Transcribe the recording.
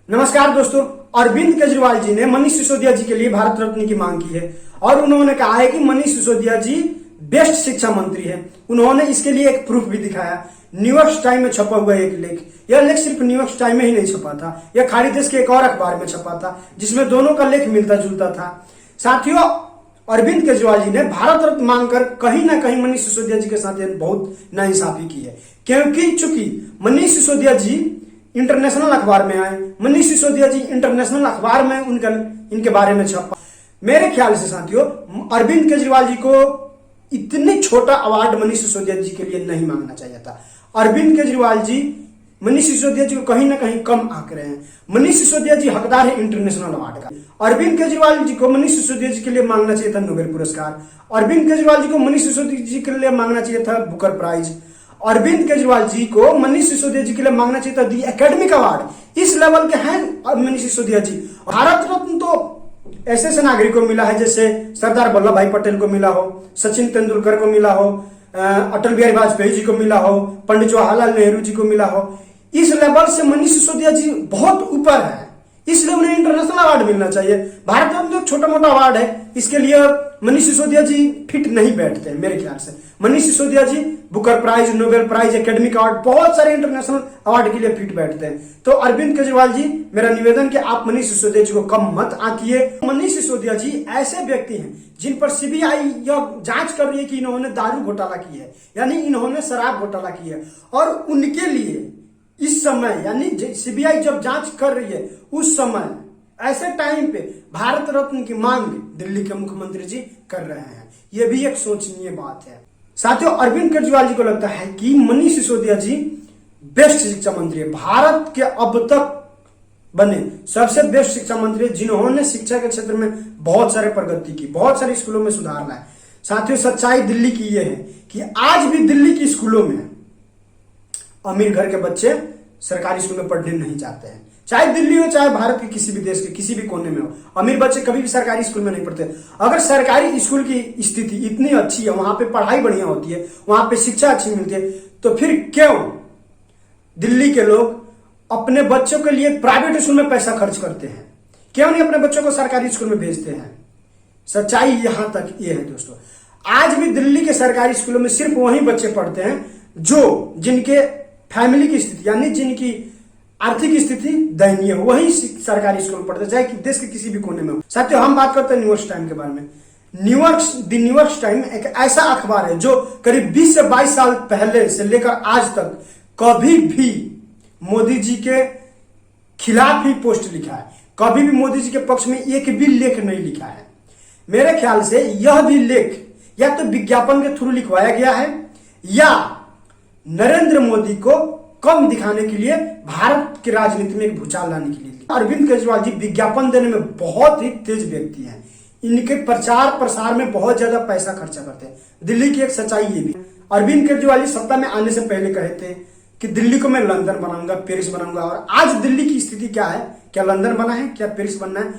नमस्कार दोस्तों। अरविंद केजरीवाल जी ने मनीष सिसोदिया जी के लिए भारत रत्न की मांग की है और उन्होंने कहा है कि मनीष सिसोदिया जी बेस्ट शिक्षा मंत्री है। उन्होंने इसके लिए एक प्रूफ भी दिखाया। न्यूयॉर्क टाइम में छपा हुआ एक लेख, यह लेख सिर्फ न्यूयॉर्क टाइम में ही नहीं छपा था, यह खाड़ी देश के एक और अखबार में छपा था जिसमें दोनों का लेख मिलता जुलता था। साथियों, अरविंद केजरीवाल जी ने भारत रत्न मांगकर कहीं ना कहीं मनीष सिसोदिया जी के साथ बहुत नाइंसाफी की है, क्योंकि चूंकि मनीष सिसोदिया जी इंटरनेशनल अखबार में आए, मनीष सिसोदिया जी इंटरनेशनल अखबार में इनके बारे में छपा। मेरे ख्याल से साथियों, अरविंद केजरीवाल जी को इतनी छोटा अवार्ड मनीष सिसोदिया जी के लिए नहीं मांगना चाहिए था। अरविंद केजरीवाल जी मनीष सिसोदिया जी को कहीं ना कहीं कम आंक रहे हैं। मनीष सिसोदिया जी हकदार है इंटरनेशनल अवार्ड का। अरविंद केजरीवाल जी को मनीष सिसोदिया जी के लिए मांगना चाहिए था नोबेल पुरस्कार। अरविंद केजरीवाल जी को मनीष सिसोदिया जी के लिए मांगना चाहिए था बुकर प्राइज। अरविंद केजरीवाल जी को मनीष सिसोदिया जी के लिए मांगना चाहिए था दी एकेडमिक अवार्ड। इस लेवल के हैं मनीष सिसोदिया जी। भारत रत्न तो ऐसे ऐसे नागरिकों को मिला है, जैसे सरदार वल्लभ भाई पटेल को मिला हो, सचिन तेंदुलकर को मिला हो, अटल बिहारी वाजपेयी जी को मिला हो, पंडित जवाहरलाल नेहरू जी को मिला हो। इस लेवल से मनीष सिसोदिया जी बहुत ऊपर है, इसलिए उन्हें इंटरनेशनल अवार्ड मिलना चाहिए। भारत रत्न तो छोटा मोटा अवार्ड है, इसके लिए मनीष सिसोदिया जी फिट नहीं बैठते मेरे ख्याल से। Manish Sisodia ji Booker prize, Nobel prize, academic award, बहुत सारे इंटरनेशनल अवार्ड के लिए फिट बैठते हैं। तो अरविंद केजरीवाल जी, मेरा निवेदन कि आप मनीष सिसोदिया जी को कम मत आंकिए। मनीष सिसोदिया जी ऐसे व्यक्ति हैं जिन पर सीबीआई यह जांच कर रही है कि इन्होंने दारू घोटाला की है, यानी इन्होंने शराब घोटाला की है, और उनके लिए इस समय, यानी सीबीआई जब जांच कर रही है उस समय, ऐसे टाइम पे भारत रत्न की मांग दिल्ली के मुख्यमंत्री जी कर रहे हैं। यह भी एक सोचनीय बात है। साथियों, अरविंद केजरीवाल जी को लगता है कि मनीष सिसोदिया जी बेस्ट शिक्षा मंत्री है, भारत के अब तक बने सबसे बेस्ट शिक्षा मंत्री, जिन्होंने शिक्षा के क्षेत्र में बहुत सारे प्रगति की, बहुत सारे स्कूलों में सुधार लाए। साथियों, सच्चाई दिल्ली की यह है कि आज भी दिल्ली की स्कूलों में अमीर घर के बच्चे सरकारी स्कूल में पढ़ने नहीं जाते हैं। चाहे दिल्ली हो, चाहे भारत के किसी भी देश के किसी भी कोने में हो, अमीर बच्चे कभी भी सरकारी स्कूल में नहीं पढ़ते। अगर सरकारी स्कूल की स्थिति इतनी अच्छी है, वहां पे पढ़ाई बढ़िया होती है, वहां पे शिक्षा अच्छी मिलती है, तो फिर क्यों दिल्ली के लोग अपने बच्चों के लिए प्राइवेट स्कूल में पैसा खर्च करते हैं? क्यों नहीं अपने बच्चों को सरकारी स्कूल में भेजते हैं? सच्चाई यहां तक ये है दोस्तों। आज भी दिल्ली के सरकारी स्कूलों में सिर्फ वही बच्चे पढ़ते हैं जिनके फैमिली की स्थिति, यानी जिनकी आर्थिक स्थिति दयनीय हो, वही सरकारी स्कूल पढ़ते, चाहे देश के किसी भी कोने में हो। साथियों, हम बात करते हैं न्यूयॉर्क टाइम के बारे में। न्यूयॉर्क टाइम एक ऐसा अखबार है जो करीब 20 से 22 साल पहले से लेकर आज तक कभी भी मोदी जी के खिलाफ ही पोस्ट लिखा है, कभी भी मोदी जी के पक्ष में एक भी लेख नहीं लिखा है। मेरे ख्याल से यह भी लेख या तो विज्ञापन के थ्रू लिखवाया गया है, या नरेंद्र मोदी को कम दिखाने के लिए, भारत की राजनीति में एक भूचाल लाने के लिए। अरविंद केजरीवाल जी विज्ञापन देने में बहुत ही तेज व्यक्ति हैं। इनके प्रचार प्रसार में बहुत ज्यादा पैसा खर्चा करते हैं। दिल्ली की एक सच्चाई ये भी, अरविंद केजरीवाल जी सत्ता में आने से पहले कहे थे कि दिल्ली को मैं लंदन बनाऊंगा, पेरिस बनाऊंगा, और आज दिल्ली की स्थिति क्या है? क्या लंदन बना है? क्या पेरिस बनना है?